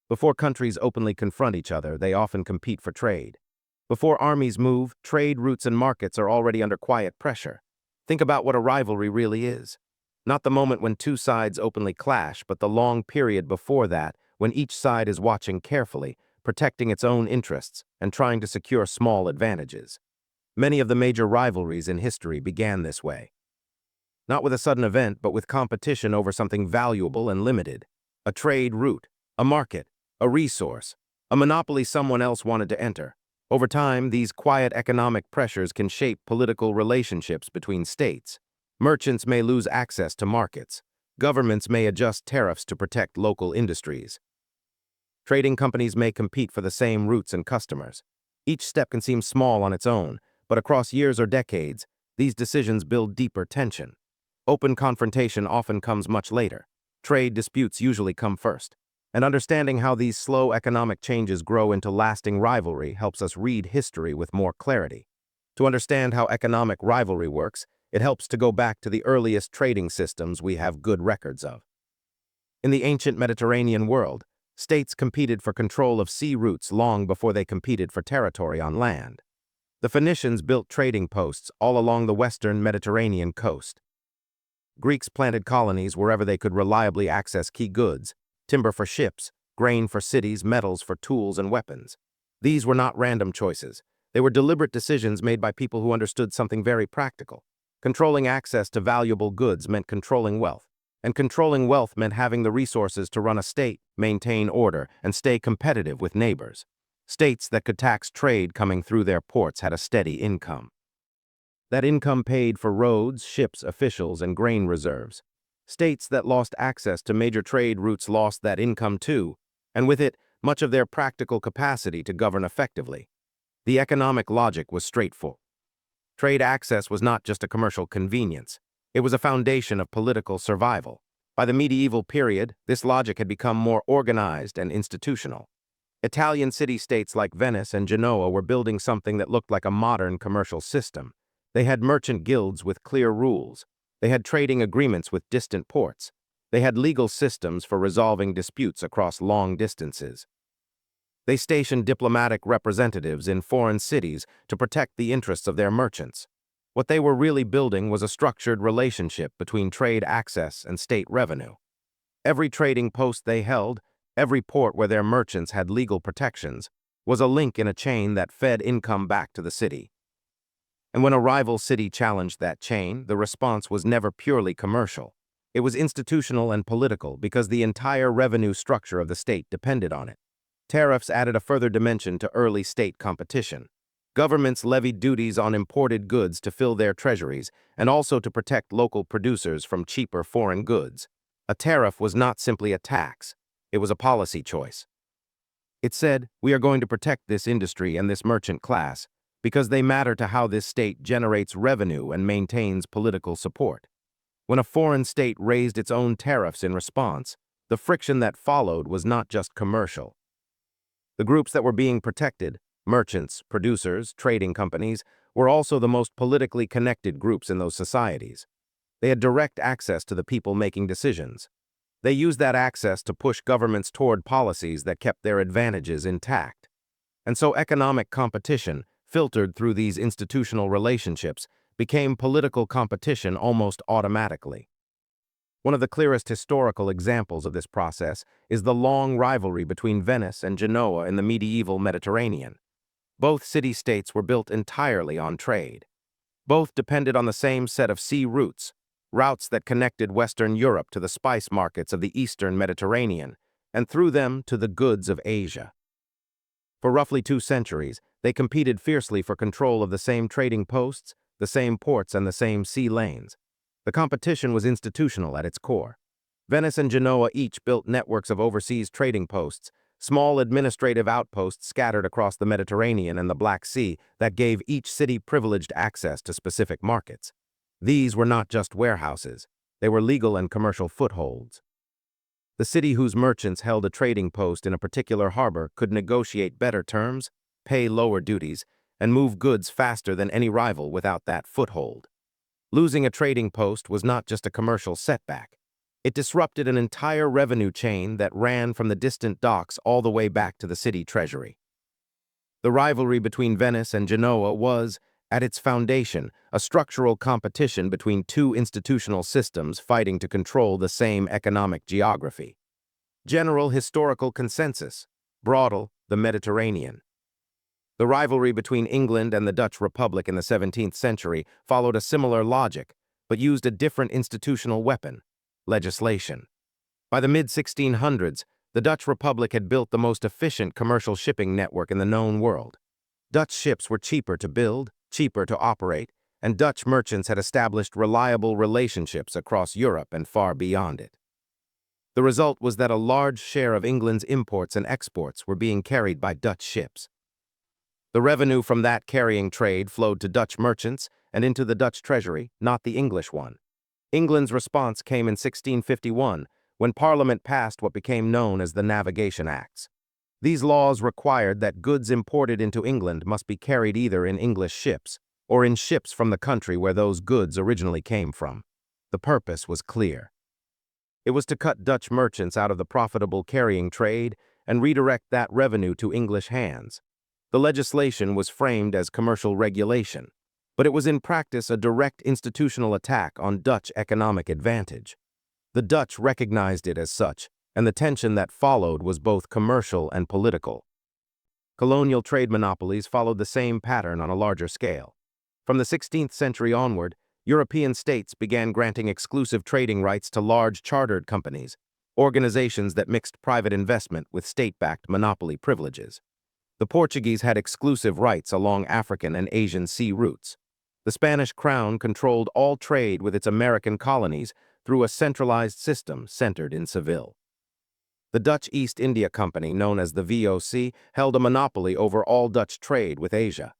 Before countries openly confront each other, they often compete for trade. Before armies move, trade routes and markets are already under quiet pressure. Think about what a rivalry really is. Not the moment when two sides openly clash, but the long period before that, when each side is watching carefully, protecting its own interests, and trying to secure small advantages. Many of the major rivalries in history began this way. Not with a sudden event, but with competition over something valuable and limited. A trade route, a market, a resource, a monopoly someone else wanted to enter. Over time, these quiet economic pressures can shape political relationships between states. Merchants may lose access to markets. Governments may adjust tariffs to protect local industries. Trading companies may compete for the same routes and customers. Each step can seem small on its own, but across years or decades, these decisions build deeper tension. Open confrontation often comes much later. Trade disputes usually come first. And understanding how these slow economic changes grow into lasting rivalry helps us read history with more clarity. To understand how economic rivalry works, it helps to go back to the earliest trading systems we have good records of. In the ancient Mediterranean world, states competed for control of sea routes long before they competed for territory on land. The Phoenicians built trading posts all along the western Mediterranean coast. Greeks planted colonies wherever they could reliably access key goods: timber for ships, grain for cities, metals for tools and weapons. These were not random choices. They were deliberate decisions made by people who understood something very practical. Controlling access to valuable goods meant controlling wealth. And controlling wealth meant having the resources to run a state, maintain order, and stay competitive with neighbors. States that could tax trade coming through their ports had a steady income. That income paid for roads, ships, officials, and grain reserves. States that lost access to major trade routes lost that income too, and with it, much of their practical capacity to govern effectively. The economic logic was straightforward. Trade access was not just a commercial convenience. It was a foundation of political survival. By the medieval period, this logic had become more organized and institutional. Italian city-states like Venice and Genoa were building something that looked like a modern commercial system. They had merchant guilds with clear rules. They had trading agreements with distant ports. They had legal systems for resolving disputes across long distances. They stationed diplomatic representatives in foreign cities to protect the interests of their merchants. What they were really building was a structured relationship between trade access and state revenue. Every trading post they held, every port where their merchants had legal protections, was a link in a chain that fed income back to the city. And when a rival city challenged that chain, the response was never purely commercial. It was institutional and political because the entire revenue structure of the state depended on it. Tariffs added a further dimension to early state competition. Governments levied duties on imported goods to fill their treasuries and also to protect local producers from cheaper foreign goods. A tariff was not simply a tax. It was a policy choice. It said, we are going to protect this industry and this merchant class because they matter to how this state generates revenue and maintains political support. When a foreign state raised its own tariffs in response, the friction that followed was not just commercial. The groups that were being protected, merchants, producers, trading companies, were also the most politically connected groups in those societies. They had direct access to the people making decisions. They used that access to push governments toward policies that kept their advantages intact. And so economic competition, filtered through these institutional relationships, became political competition almost automatically. One of the clearest historical examples of this process is the long rivalry between Venice and Genoa in the medieval Mediterranean. Both city-states were built entirely on trade. Both depended on the same set of sea routes that connected Western Europe to the spice markets of the Eastern Mediterranean, and through them to the goods of Asia. For roughly 2 centuries, they competed fiercely for control of the same trading posts, the same ports, and the same sea lanes. The competition was institutional at its core. Venice and Genoa each built networks of overseas trading posts, small administrative outposts scattered across the Mediterranean and the Black Sea that gave each city privileged access to specific markets. These were not just warehouses. They were legal and commercial footholds. The city whose merchants held a trading post in a particular harbor could negotiate better terms, pay lower duties, and move goods faster than any rival without that foothold. Losing a trading post was not just a commercial setback. It disrupted an entire revenue chain that ran from the distant docks all the way back to the city treasury. The rivalry between Venice and Genoa was, at its foundation, a structural competition between two institutional systems fighting to control the same economic geography. General historical consensus. Broadel, the Mediterranean. The rivalry between England and the Dutch Republic in the 17th century followed a similar logic, but used a different institutional weapon: legislation. By the mid-1600s, the Dutch Republic had built the most efficient commercial shipping network in the known world. Dutch ships were cheaper to build, cheaper to operate, and Dutch merchants had established reliable relationships across Europe and far beyond it. The result was that a large share of England's imports and exports were being carried by Dutch ships. The revenue from that carrying trade flowed to Dutch merchants and into the Dutch treasury, not the English one. England's response came in 1651, when Parliament passed what became known as the Navigation Acts. These laws required that goods imported into England must be carried either in English ships or in ships from the country where those goods originally came from. The purpose was clear. It was to cut Dutch merchants out of the profitable carrying trade and redirect that revenue to English hands. The legislation was framed as commercial regulation, but it was in practice a direct institutional attack on Dutch economic advantage. The Dutch recognized it as such, and the tension that followed was both commercial and political. Colonial trade monopolies followed the same pattern on a larger scale. From the 16th century onward, European states began granting exclusive trading rights to large chartered companies, organizations that mixed private investment with state-backed monopoly privileges. The Portuguese had exclusive rights along African and Asian sea routes. The Spanish crown controlled all trade with its American colonies through a centralized system centered in Seville. The Dutch East India Company, known as the VOC, held a monopoly over all Dutch trade with Asia.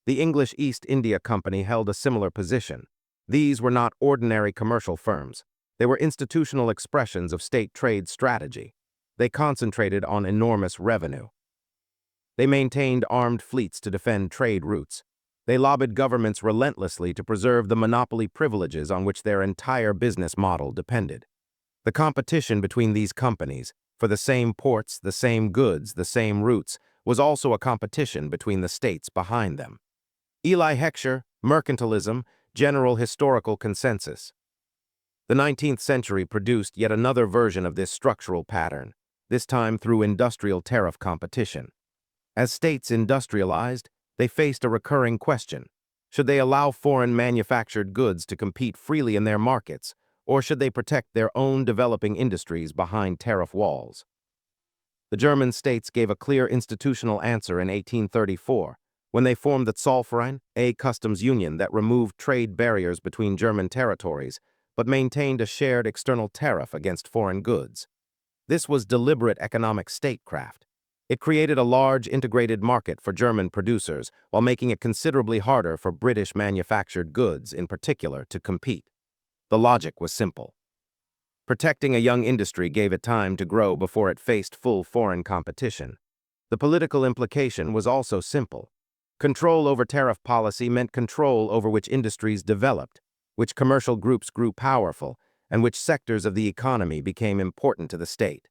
The English East India Company held a similar position. These were not ordinary commercial firms. They were institutional expressions of state trade strategy. They concentrated on enormous revenue. They maintained armed fleets to defend trade routes. They lobbied governments relentlessly to preserve the monopoly privileges on which their entire business model depended. The competition between these companies, for the same ports, the same goods, the same routes, was also a competition between the states behind them. Eli Heckscher, Mercantilism, General Historical Consensus. The 19th century produced yet another version of this structural pattern, this time through industrial tariff competition. As states industrialized, they faced a recurring question: should they allow foreign manufactured goods to compete freely in their markets, or should they protect their own developing industries behind tariff walls? The German states gave a clear institutional answer in 1834, when they formed the Zollverein, a customs union that removed trade barriers between German territories, but maintained a shared external tariff against foreign goods. This was deliberate economic statecraft. It created a large integrated market for German producers while making it considerably harder for British manufactured goods in particular to compete. The logic was simple. Protecting a young industry gave it time to grow before it faced full foreign competition. The political implication was also simple. Control over tariff policy meant control over which industries developed, which commercial groups grew powerful, and which sectors of the economy became important to the state.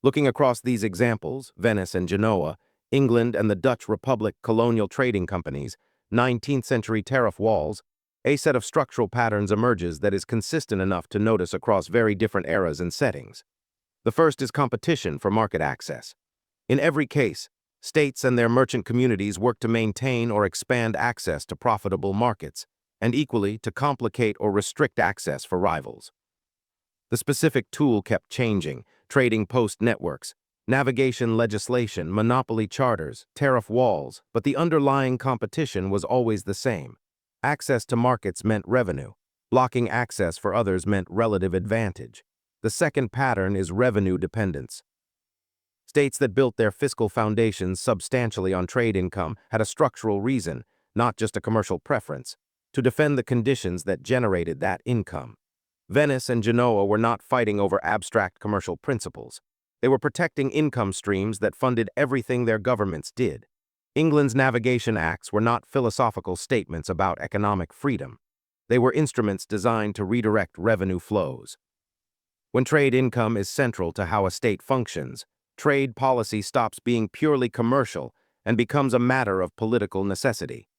Looking across these examples, Venice and Genoa, England and the Dutch Republic colonial trading companies, 19th century tariff walls, a set of structural patterns emerges that is consistent enough to notice across very different eras and settings. The first is competition for market access. In every case, states and their merchant communities work to maintain or expand access to profitable markets, and equally to complicate or restrict access for rivals. The specific tool kept changing: trading post networks, navigation legislation, monopoly charters, tariff walls, but the underlying competition was always the same. Access to markets meant revenue. Blocking access for others meant relative advantage. The second pattern is revenue dependence. States that built their fiscal foundations substantially on trade income had a structural reason, not just a commercial preference, to defend the conditions that generated that income. Venice and Genoa were not fighting over abstract commercial principles. They were protecting income streams that funded everything their governments did. England's Navigation Acts were not philosophical statements about economic freedom. They were instruments designed to redirect revenue flows. When trade income is central to how a state functions, trade policy stops being purely commercial and becomes a matter of political necessity.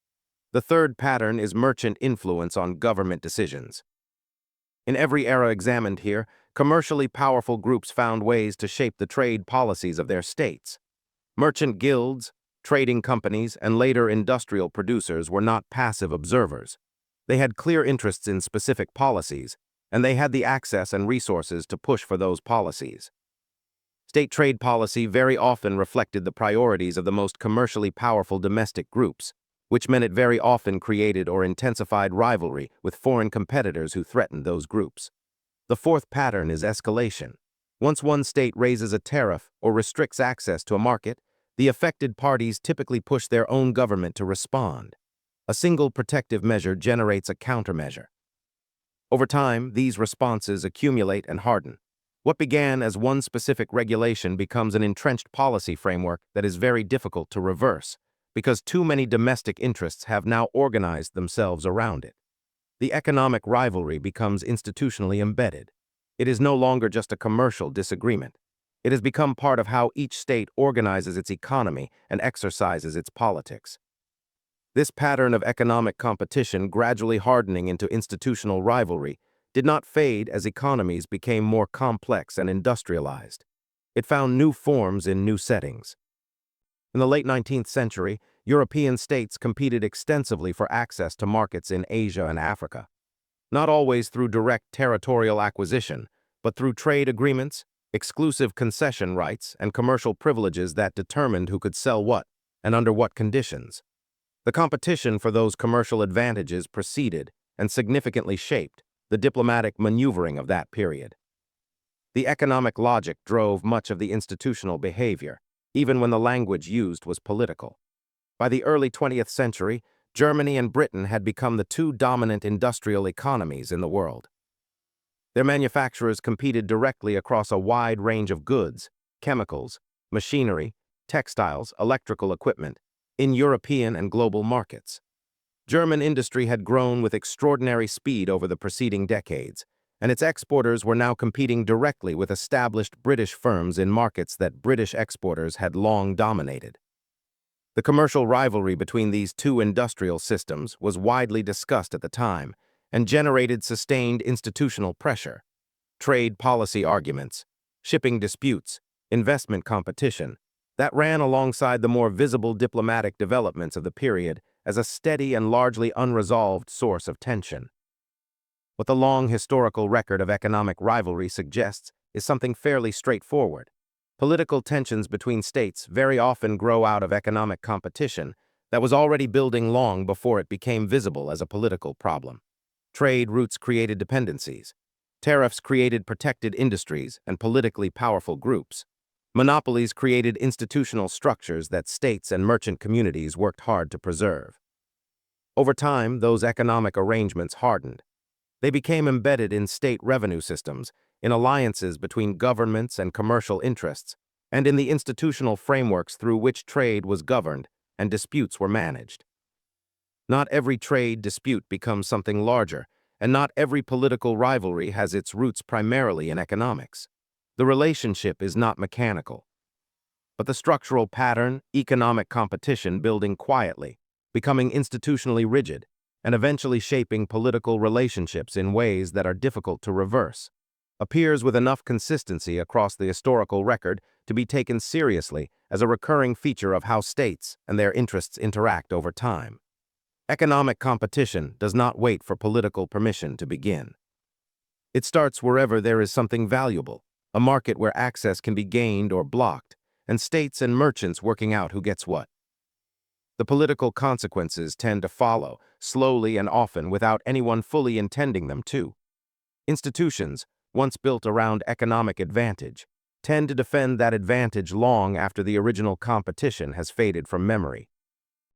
The third pattern is merchant influence on government decisions. In every era examined here, commercially powerful groups found ways to shape the trade policies of their states. Merchant guilds, trading companies, and later industrial producers were not passive observers. They had clear interests in specific policies, and they had the access and resources to push for those policies. State trade policy very often reflected the priorities of the most commercially powerful domestic groups, which meant it very often created or intensified rivalry with foreign competitors who threatened those groups. The fourth pattern is escalation. Once one state raises a tariff or restricts access to a market, the affected parties typically push their own government to respond. A single protective measure generates a countermeasure. Over time, these responses accumulate and harden. What began as one specific regulation becomes an entrenched policy framework that is very difficult to reverse, because too many domestic interests have now organized themselves around it. The economic rivalry becomes institutionally embedded. It is no longer just a commercial disagreement. It has become part of how each state organizes its economy and exercises its politics. This pattern of economic competition gradually hardening into institutional rivalry did not fade as economies became more complex and industrialized. It found new forms in new settings. In the late 19th century, European states competed extensively for access to markets in Asia and Africa. Not always through direct territorial acquisition, but through trade agreements, exclusive concession rights, and commercial privileges that determined who could sell what and under what conditions. The competition for those commercial advantages preceded and significantly shaped the diplomatic maneuvering of that period. The economic logic drove much of the institutional behavior, even when the language used was political. By the early 20th century, Germany and Britain had become the two dominant industrial economies in the world. Their manufacturers competed directly across a wide range of goods, chemicals, machinery, textiles, electrical equipment, in European and global markets. German industry had grown with extraordinary speed over the preceding decades, and its exporters were now competing directly with established British firms in markets that British exporters had long dominated. The commercial rivalry between these two industrial systems was widely discussed at the time and generated sustained institutional pressure. Trade policy arguments, shipping disputes, investment competition, that ran alongside the more visible diplomatic developments of the period as a steady and largely unresolved source of tension. What the long historical record of economic rivalry suggests is something fairly straightforward. Political tensions between states very often grow out of economic competition that was already building long before it became visible as a political problem. Trade routes created dependencies. Tariffs created protected industries and politically powerful groups. Monopolies created institutional structures that states and merchant communities worked hard to preserve. Over time, those economic arrangements hardened. They became embedded in state revenue systems, in alliances between governments and commercial interests, and in the institutional frameworks through which trade was governed and disputes were managed. Not every trade dispute becomes something larger, and not every political rivalry has its roots primarily in economics. The relationship is not mechanical, but the structural pattern, economic competition building quietly, becoming institutionally rigid, and eventually shaping political relationships in ways that are difficult to reverse, appears with enough consistency across the historical record to be taken seriously as a recurring feature of how states and their interests interact over time. Economic competition does not wait for political permission to begin. It starts wherever there is something valuable, a market where access can be gained or blocked, and states and merchants working out who gets what. The political consequences tend to follow, slowly and often without anyone fully intending them to. Institutions, once built around economic advantage, tend to defend that advantage long after the original competition has faded from memory.